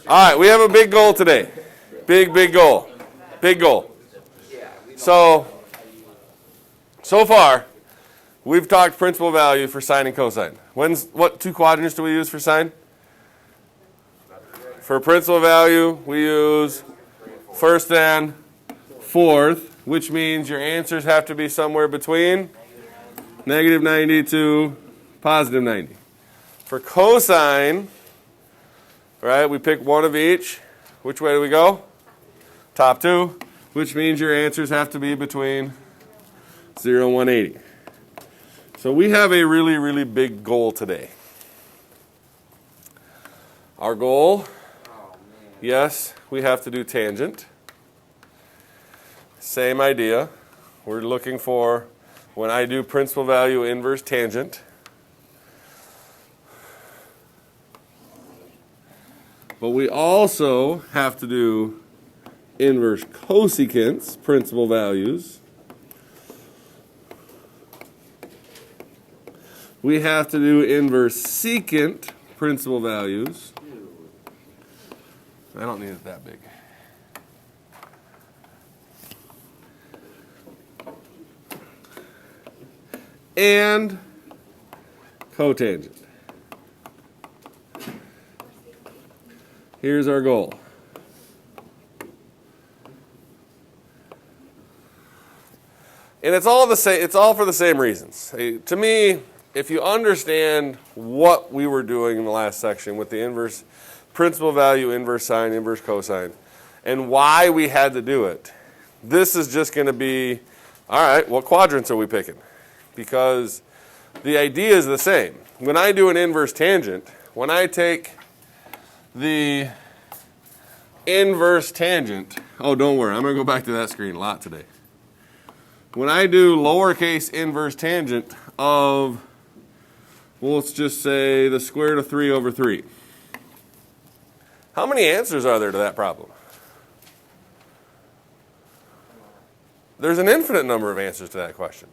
All right, we have a big goal today. Big goal. Big goal. So far, we've talked principal value for sine and cosine. What two quadrants do we use for sine? For principal value, we use first and fourth, which means your answers have to be somewhere between negative 90 to positive 90. For cosine, right, we pick one of each. Which way do we go? Top two, which means your answers have to be between 0 and 180. So we have a really big goal today. Our goal, yes, we have to do tangent. Same idea. We're looking for, when I do principal value inverse tangent, but we also have to do inverse cosecants, principal values. We have to do inverse secant, principal values. I don't need it that big. And cotangent. Here's our goal. And it's all the same, it's all for the same reasons. To me, if you understand what we were doing in the last section with the inverse principal value, inverse sine, inverse cosine, and why we had to do it, this is just going to be, all right, what quadrants are we picking? Because the idea is the same. When I do an inverse tangent, when I take the inverse tangent, oh, don't worry, I'm going to go back to that screen a lot today. When I do lowercase inverse tangent of, well, let's just say the square root of 3 over 3. How many answers are there to that problem? There's an infinite number of answers to that question.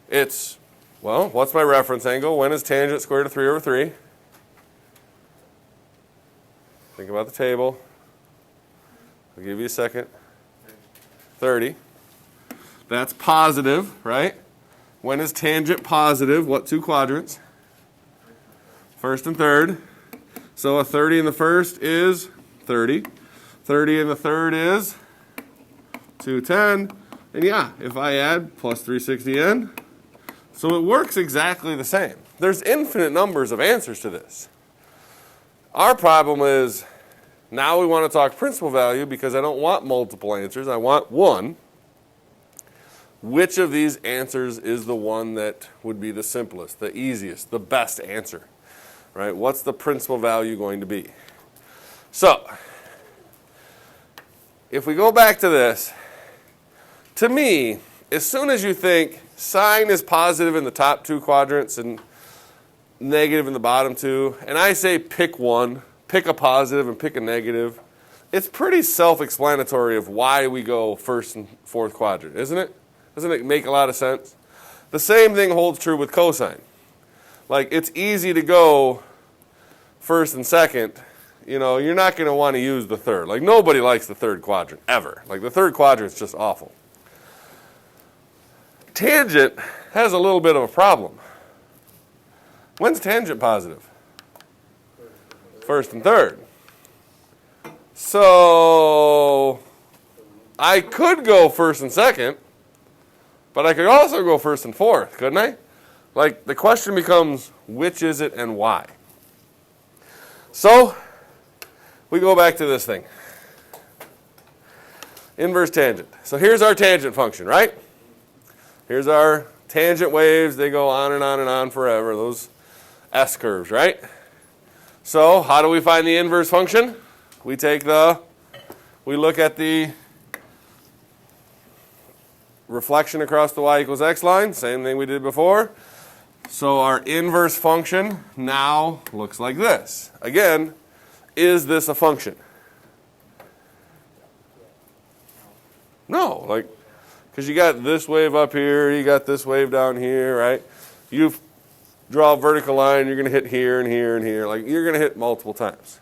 It's, well, what's my reference angle? When is tangent square root of 3 over 3? Think about the table. I'll give you a second. 30. That's positive, right? When is tangent positive? What two quadrants? First and third. So a 30 in the first is 30. 30 in the third is 210. And yeah, if I add plus 360n, so it works exactly the same. There's infinite numbers of answers to this. Our problem is now we want to talk principal value because I don't want multiple answers. I want one. Which of these answers is the one that would be the simplest, the easiest, the best answer? Right? What's the principal value going to be? So, if we go back to this, to me, as soon as you think sine is positive in the top two quadrants and negative in the bottom two, and I say pick one, pick a positive and pick a negative, it's pretty self-explanatory of why we go first and fourth quadrant, isn't it? Doesn't it make a lot of sense? The same thing holds true with cosine. Like, it's easy to go first and second. You know, you're not going to want to use the third. Like, nobody likes the third quadrant, ever. Like, the third quadrant's just awful. Tangent has a little bit of a problem. When's tangent positive? First and third. So, I could go first and second, but I could also go first and fourth, couldn't I? Like, the question becomes, which is it and why? So, we go back to this thing. Inverse tangent. So here's our tangent function, right? Here's our tangent waves. They go on and on and on forever, those S curves, right? So, how do we find the inverse function? We look at the reflection across the y equals x line, same thing we did before. So our inverse function now looks like this. Again, is this a function? No, like, because you got this wave up here, you got this wave down here, right? You draw a vertical line, you're going to hit here and here and here. Like, you're going to hit multiple times.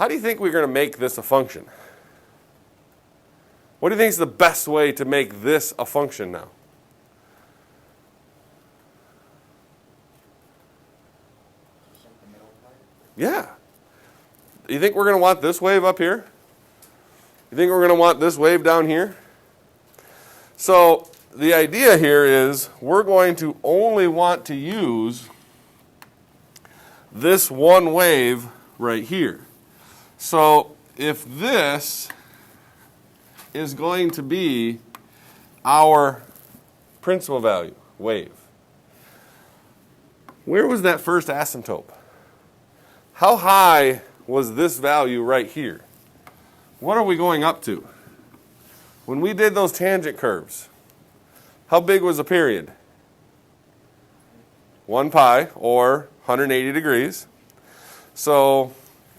How do you think we're going to make this a function? What do you think is the best way to make this a function now? Yeah. You think we're going to want this wave up here? You think we're going to want this wave down here? So the idea here is we're going to only want to use this one wave right here. So if this is going to be our principal value wave, where was that first asymptote? How high was this value right here? What are we going up to? When we did those tangent curves, how big was the period? 1 pi, or 180 degrees. So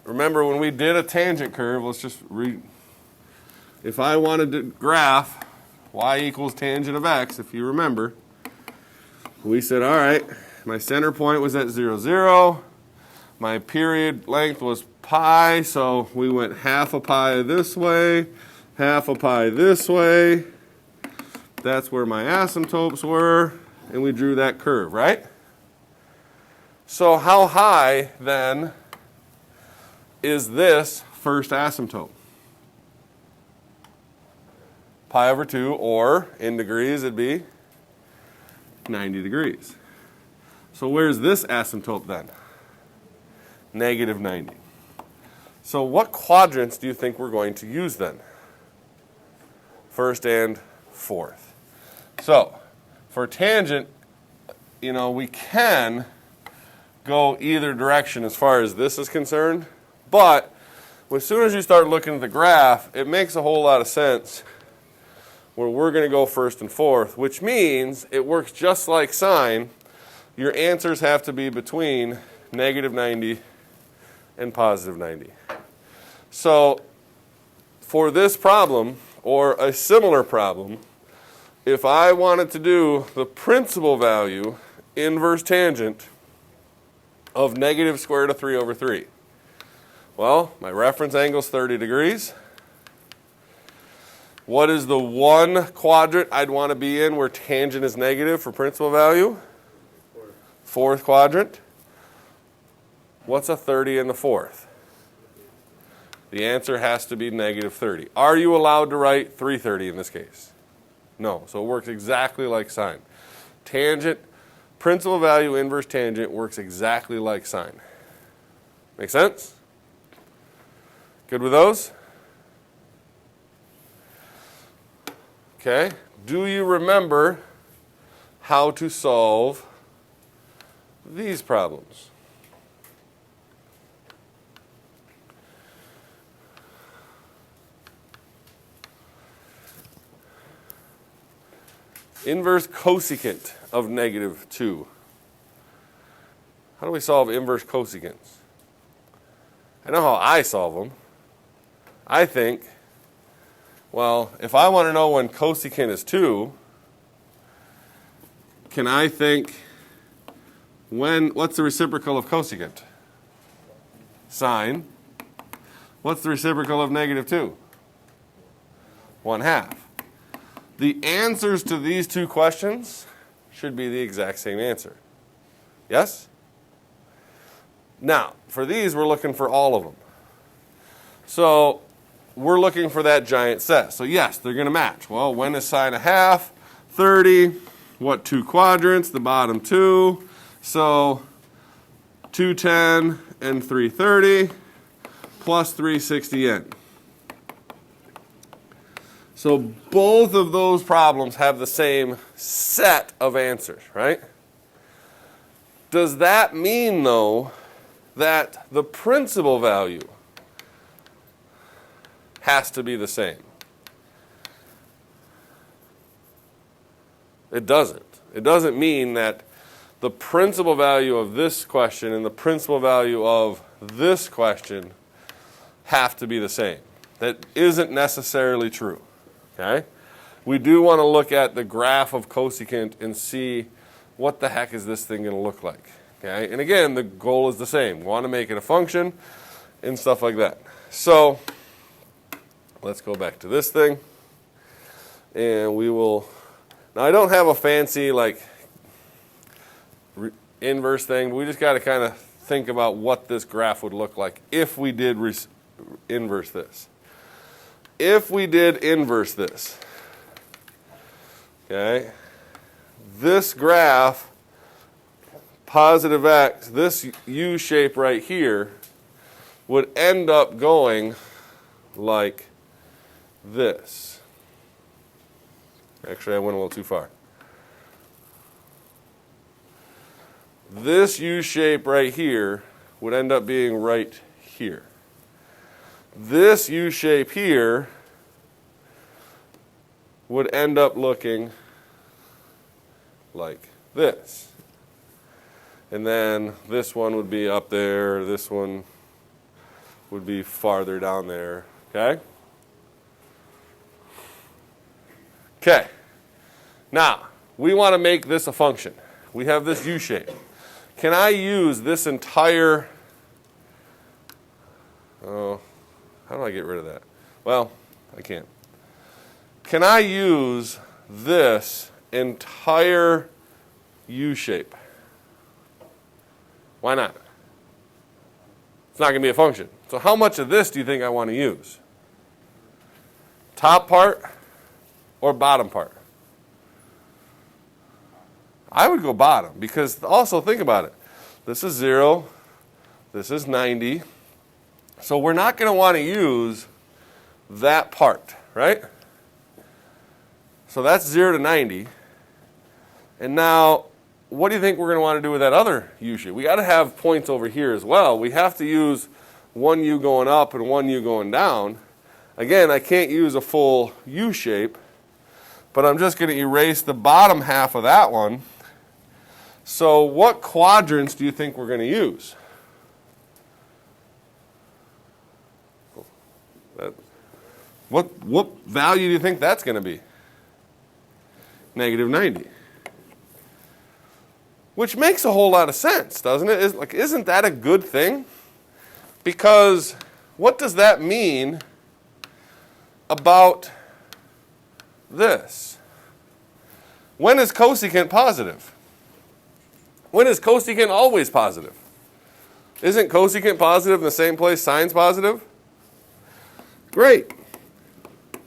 remember when we did a tangent curve, let's just if I wanted to graph y equals tangent of x, if you remember, we said, all right, my center point was at 0, 0. My period length was pi, so we went half a pi this way, half a pi this way. That's where my asymptotes were, and we drew that curve, right? So how high, then, is this first asymptote? Pi over 2, or in degrees, it'd be 90 degrees. So where's this asymptote then? Negative 90. So what quadrants do you think we're going to use then? First and fourth. So for tangent, we can go either direction as far as this is concerned, but as soon as you start looking at the graph, it makes a whole lot of sense where we're going to go first and fourth, which means it works just like sine. Your answers have to be between negative 90 and positive 90. So for this problem, or a similar problem, if I wanted to do the principal value inverse tangent of negative square root of 3 over 3, well, my reference angle is 30 degrees. What is the one quadrant I'd want to be in where tangent is negative for principal value? Fourth quadrant. What's a 30 in the fourth? The answer has to be negative 30. Are you allowed to write 330 in this case? No. So it works exactly like sine. Tangent, principal value inverse tangent works exactly like sine. Make sense? Good with those? Okay. Do you remember how to solve these problems? Inverse cosecant of negative 2. How do we solve inverse cosecants? I know how I solve them. I think, well, if I want to know when cosecant is 2, can I think what's the reciprocal of cosecant? Sine. What's the reciprocal of negative 2? 1/2. The answers to these two questions should be the exact same answer. Yes? Now, for these, we're looking for all of them. So we're looking for that giant set. So yes, they're going to match. Well, when is sine 1/2? 30. What two quadrants? The bottom two. So 210 and 330 plus 360n. So both of those problems have the same set of answers, right? Does that mean, though, that the principal value has to be the same? It doesn't. It doesn't mean that the principal value of this question and the principal value of this question have to be the same. That isn't necessarily true. Okay? We do want to look at the graph of cosecant and see what the heck is this thing going to look like. Okay? And again, the goal is the same. We want to make it a function, and stuff like that. So let's go back to this thing. And we will, now I don't have a fancy like inverse thing, but we just got to kind of think about what this graph would look like if we did inverse this. If we did inverse this, okay, this graph, positive x, this U shape right here, would end up going like this. Actually, I went a little too far. This U shape right here would end up being right here. This U shape here would end up looking like this. And then this one would be up there, this one would be farther down there, okay? Okay, now we want to make this a function. We have this U shape. Can I use this entire, oh, how do I get rid of that? Well, I can't. Can I use this entire U shape? Why not? It's not going to be a function. So how much of this do you think I want to use? Top part or bottom part? I would go bottom because also think about it. This is 0. This is 90. So we're not going to want to use that part, right? So that's 0 to 90. And now, what do you think we're going to want to do with that other U shape? We got to have points over here as well. We have to use one U going up and one U going down. Again, I can't use a full U shape, but I'm just going to erase the bottom half of that one. So what quadrants do you think we're going to use? What value do you think that's going to be? Negative 90. Which makes a whole lot of sense, doesn't it? Isn't that a good thing? Because what does that mean about this? When is cosecant positive? When is cosecant always positive? Isn't cosecant positive in the same place sine's positive? Great.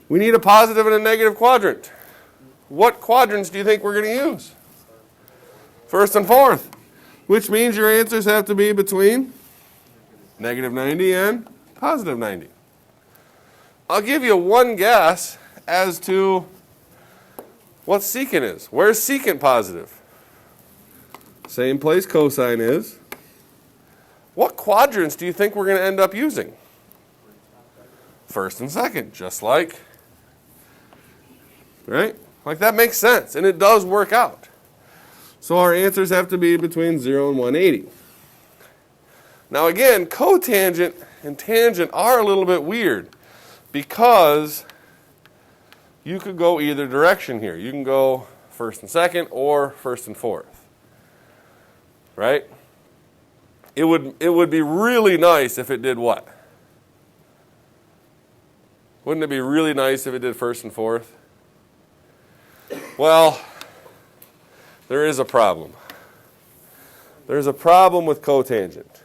We need a positive and a negative quadrant. What quadrants do you think we're going to use? First and fourth. Which means your answers have to be between negative 90 and positive 90. I'll give you one guess as to what secant is. Where's secant positive? Same place cosine is. What quadrants do you think we're going to end up using? First and second, just like, right? Like that makes sense, and it does work out. So our answers have to be between 0 and 180. Now again, cotangent and tangent are a little bit weird because you could go either direction here. You can go first and second or first and fourth. Right? It would be really nice if it did what? Wouldn't it be really nice if it did first and fourth? Well, there is a problem. There's a problem with cotangent.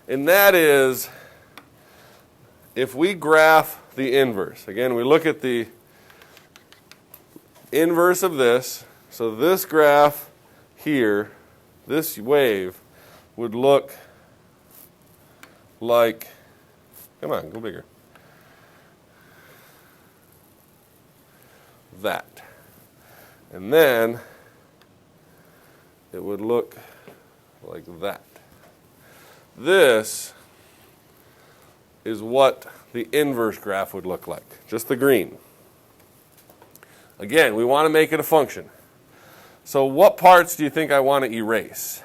And that is, if we graph the inverse, again, we look at the inverse of this, so this graph here, this wave would look like, come on, go bigger, that. And then it would look like that. This is what the inverse graph would look like, just the green. Again, we want to make it a function. So what parts do you think I want to erase?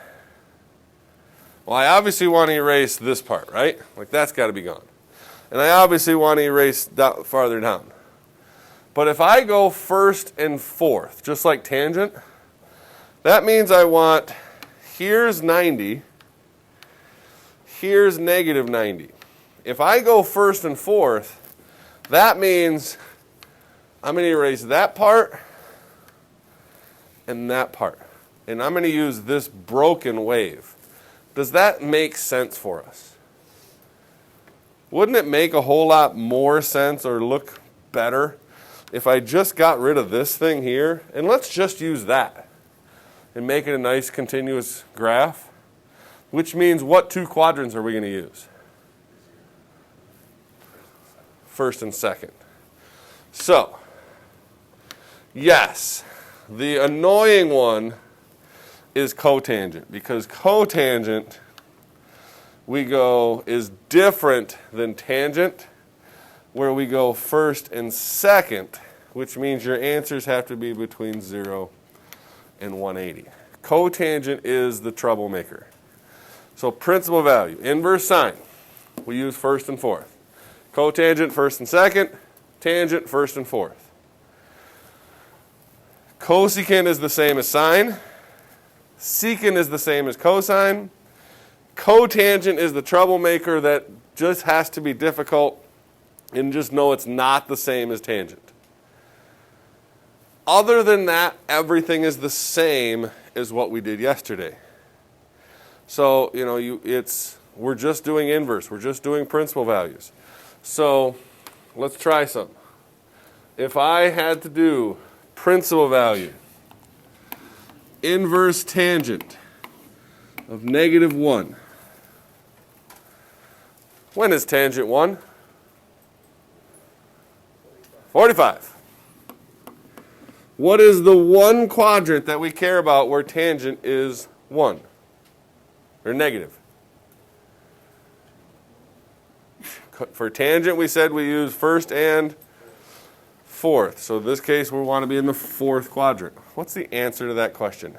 Well, I obviously want to erase this part, right? Like that's got to be gone. And I obviously want to erase farther down. But if I go first and fourth, just like tangent, that means I want, here's 90, here's negative 90. If I go first and fourth, that means I'm going to erase that part and that part. And I'm going to use this broken wave. Does that make sense for us? Wouldn't it make a whole lot more sense or look better if I just got rid of this thing here? And let's just use that and make it a nice continuous graph. Which means what two quadrants are we going to use? First and second. So, yes, the annoying one is cotangent, because cotangent is different than tangent, where we go first and second, which means your answers have to be between 0 and 180. Cotangent is the troublemaker. So principal value, inverse sine, we use first and fourth. Cotangent, first and second. Tangent, first and fourth. Cosecant is the same as sine. Secant is the same as cosine. Cotangent is the troublemaker that just has to be difficult, and just know it's not the same as tangent. Other than that, everything is the same as what we did yesterday. So, we're just doing inverse. We're just doing principal values. So let's try some. If I had to do principal value, inverse tangent of negative 1. When is tangent 1? 45. What is the one quadrant that we care about where tangent is 1 or negative? For tangent, we said we use first and fourth. So in this case, we want to be in the fourth quadrant. What's the answer to that question?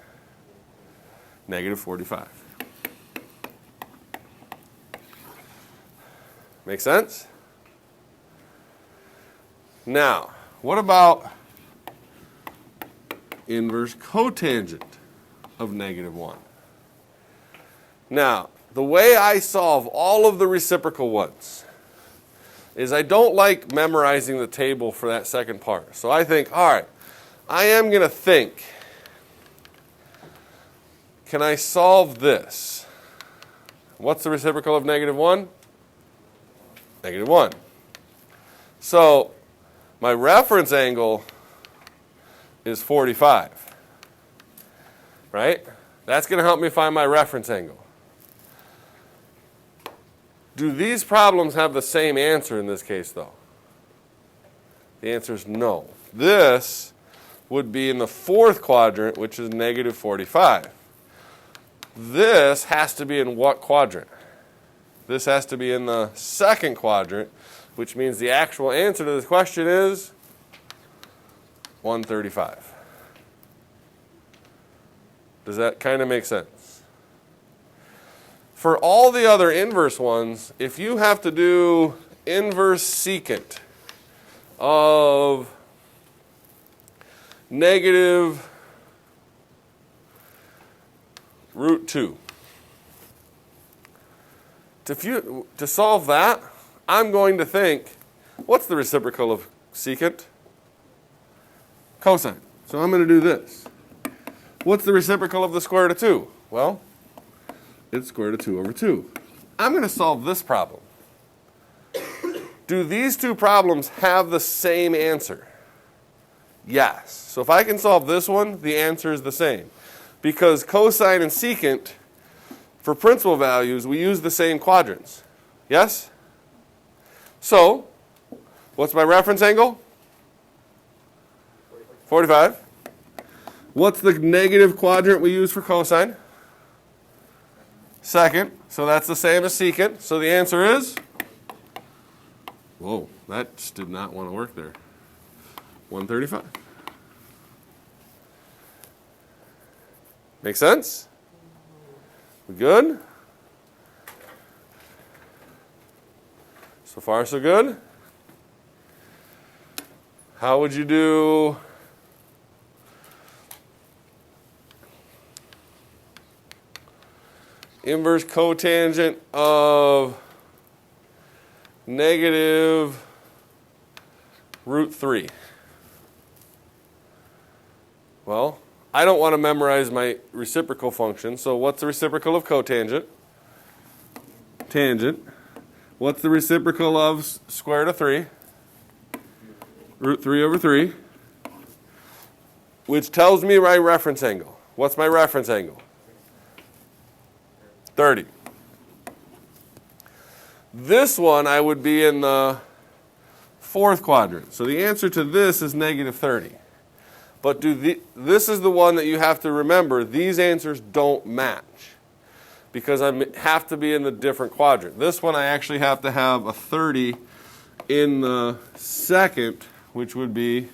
Negative 45. Make sense? Now, what about inverse cotangent of negative 1? Now, the way I solve all of the reciprocal ones is I don't like memorizing the table for that second part. So I think, all right, I am going to think, can I solve this? What's the reciprocal of negative 1? Negative 1. So my reference angle is 45, right? That's going to help me find my reference angle. Do these problems have the same answer in this case, though? The answer is no. This would be in the fourth quadrant, which is negative 45. This has to be in what quadrant? This has to be in the second quadrant, which means the actual answer to this question is 135. Does that kind of make sense? For all the other inverse ones, if you have to do inverse secant of negative root 2, to solve that, I'm going to think, what's the reciprocal of secant? Cosine. So I'm going to do this. What's the reciprocal of the square root of 2? Well, it's square root of 2 over 2. I'm going to solve this problem. Do these two problems have the same answer? Yes. So if I can solve this one, the answer is the same. Because cosine and secant, for principal values, we use the same quadrants. Yes? So, what's my reference angle? 45. What's the negative quadrant we use for cosine? Second. So that's the same as secant. So the answer is? Whoa, that just did not want to work there. 135. Make sense? We good? So far, so good? How would you do inverse cotangent of negative root 3. Well, I don't want to memorize my reciprocal function, so what's the reciprocal of cotangent? Tangent. What's the reciprocal of square root of 3? Root 3 over 3. Which tells me my reference angle. What's my reference angle? 30. This one I would be in the fourth quadrant. So the answer to this is negative 30. But this is the one that you have to remember. These answers don't match because I have to be in the different quadrant. This one I actually have to have a 30 in the second, which would be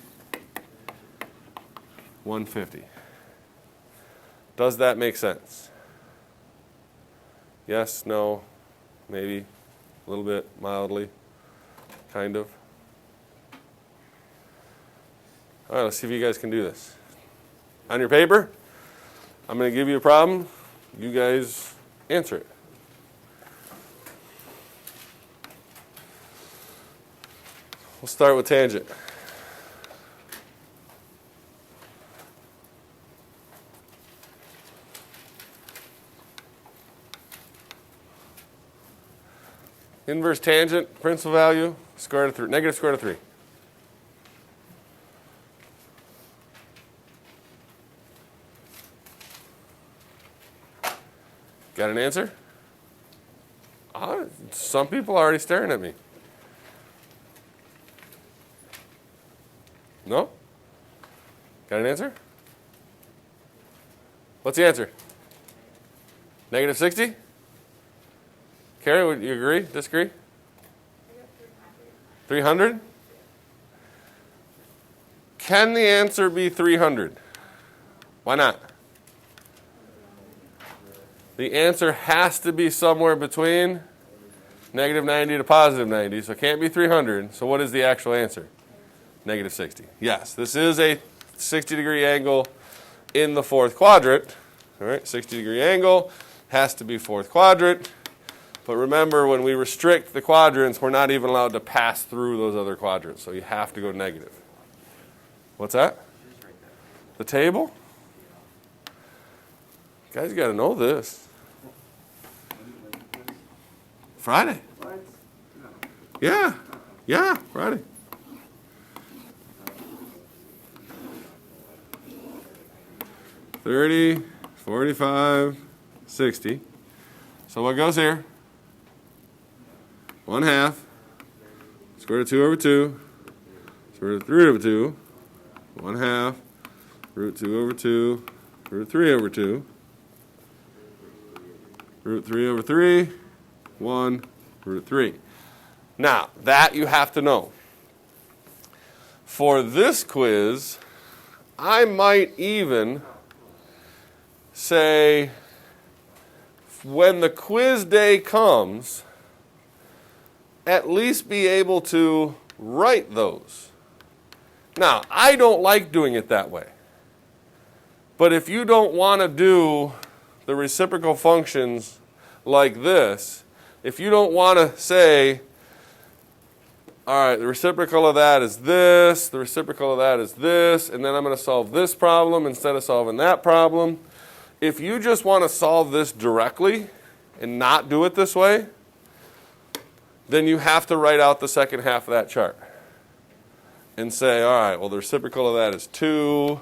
150. Does that make sense? Yes, no, maybe, a little bit, mildly, kind of. All right, let's see if you guys can do this. On your paper, I'm going to give you a problem. You guys answer it. We'll start with tangent. Inverse tangent, principal value, square root of 3, negative square root of 3. Got an answer? Some people are already staring at me. No? Got an answer? What's the answer? Negative 60? Carrie, would you agree? Disagree? 300? Can the answer be 300? Why not? The answer has to be somewhere between negative 90 to positive 90, so it can't be 300. So what is the actual answer? Negative 60. Yes, this is a 60-degree angle in the fourth quadrant. All right, 60-degree angle has to be fourth quadrant. But remember, when we restrict the quadrants, we're not even allowed to pass through those other quadrants, so you have to go negative. What's that? The table? Guys, you got to know this. Friday. Yeah. Yeah, Friday. $30, $45, $60. So what goes here? 1/2. Square root of 2 over 2. Square root of 3 over 2. 1/2. Root 2 over 2. Root 3 over 2. Root 3 over 3. 1. Root 3. Now, that you have to know. For this quiz, I might even say, when the quiz day comes, at least be able to write those. Now, I don't like doing it that way. But if you don't want to do the reciprocal functions like this, if you don't want to say, all right, the reciprocal of that is this, the reciprocal of that is this, and then I'm going to solve this problem instead of solving that problem. If you just want to solve this directly and not do it this way, then you have to write out the second half of that chart and say, all right, well, the reciprocal of that is 2.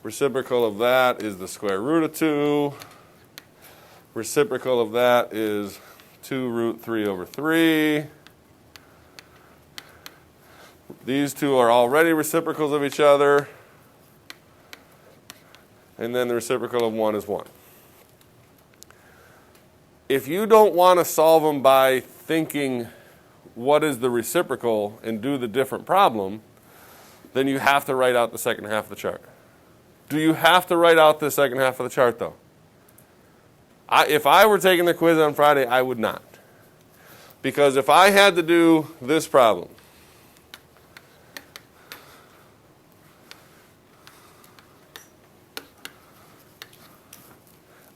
Reciprocal of that is the square root of 2. Reciprocal of that is 2 root 3 over 3. These two are already reciprocals of each other. And then the reciprocal of 1 is 1. If you don't want to solve them by thinking what is the reciprocal and do the different problem, then you have to write out the second half of the chart. Do you have to write out the second half of the chart, though? If I were taking the quiz on Friday, I would not. Because if I had to do this problem,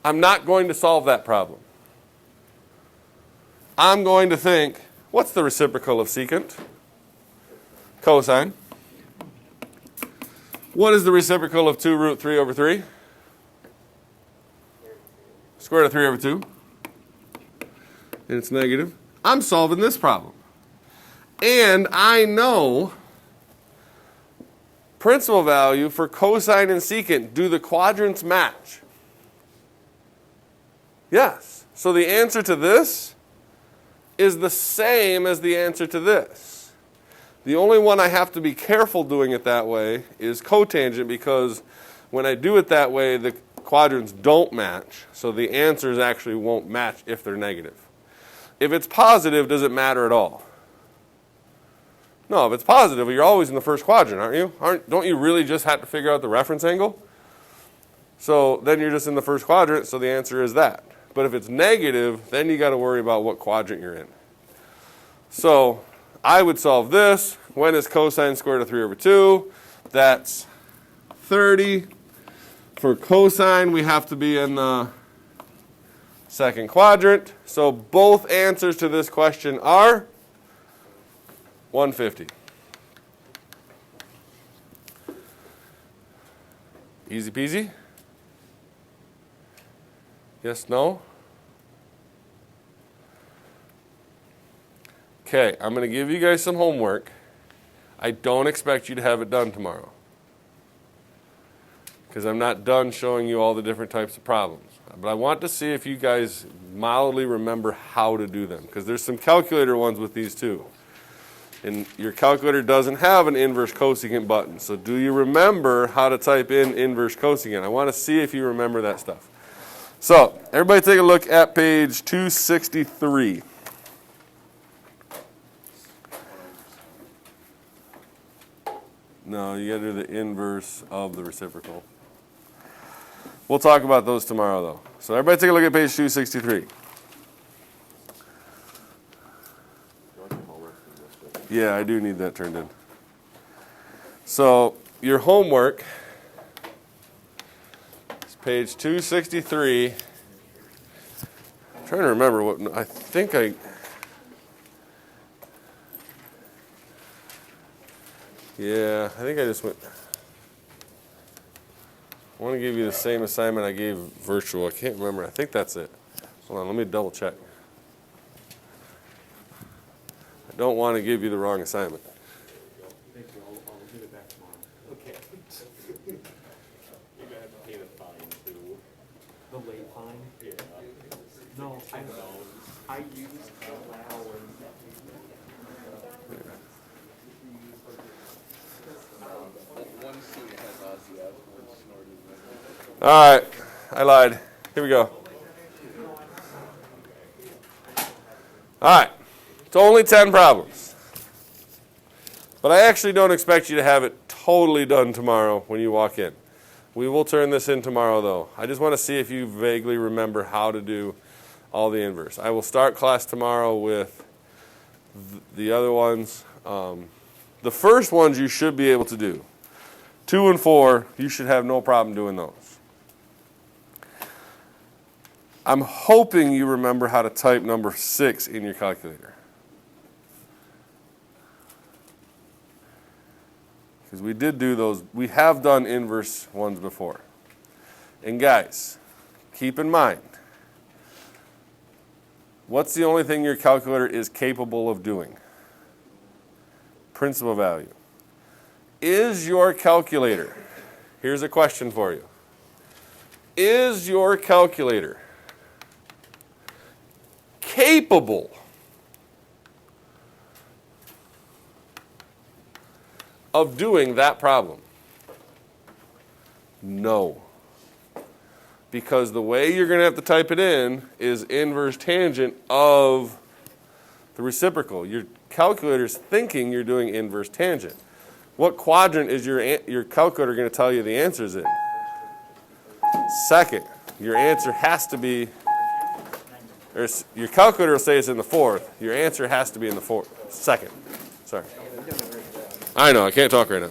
I'm not going to solve that problem. I'm going to think, what's the reciprocal of secant? Cosine. What is the reciprocal of 2 root 3 over 3? Square root of 3 over 2. And it's negative. I'm solving this problem. And I know principal value for cosine and secant. Do the quadrants match? Yes. So the answer to this is the same as the answer to this. The only one I have to be careful doing it that way is cotangent, because when I do it that way, the quadrants don't match. So the answers actually won't match if they're negative. If it's positive, does it matter at all? No, if it's positive, you're always in the first quadrant, aren't you? Don't you really just have to figure out the reference angle? So then you're just in the first quadrant, so the answer is that. But if it's negative, then you got to worry about what quadrant you're in. So I would solve this. When is cosine square root of 3 over 2? That's 30. For cosine, we have to be in the second quadrant. So both answers to this question are 150. Easy peasy? Yes, no? Okay, I'm going to give you guys some homework. I don't expect you to have it done tomorrow, because I'm not done showing you all the different types of problems. But I want to see if you guys mildly remember how to do them, because there's some calculator ones with these too. And your calculator doesn't have an inverse cosecant button. So do you remember how to type in inverse cosecant? I want to see if you remember that stuff. So everybody take a look at page 263. No, you got to do the inverse of the reciprocal. We'll talk about those tomorrow, though. So everybody take a look at page 263. Yeah, I do need that turned in. So your homework is page 263. I'm trying to remember what I think I... Yeah, I think I just went... I want to give you the same assignment I gave virtual. I can't remember. I think that's it. Hold on, let me double check. I don't want to give you the wrong assignment. Thank you. I'll give it back tomorrow. Okay. You're going to have to pay the fine, too. The late fine? Yeah. No, I know. I used allowance. All right, I lied. Here we go. All right, it's only 10 problems. But I actually don't expect you to have it totally done tomorrow when you walk in. We will turn this in tomorrow, though. I just want to see if you vaguely remember how to do all the inverse. I will start class tomorrow with the other ones. The first ones you should be able to do. 2 and 4, you should have no problem doing those. I'm hoping you remember how to type number 6 in your calculator. Because we did do those. We have done inverse ones before. And guys, keep in mind, what's the only thing your calculator is capable of doing? Principal value. Is your calculator, here's a question for you. Is your calculator capable of doing that problem? No. Because the way you're going to have to type it in is inverse tangent of the reciprocal. Your calculator's thinking you're doing inverse tangent. What quadrant is your calculator going to tell you the answer's in? Second. Your answer has to be, or your calculator will say it's in the fourth. Your answer has to be in the second. Sorry. I know, I can't talk right now.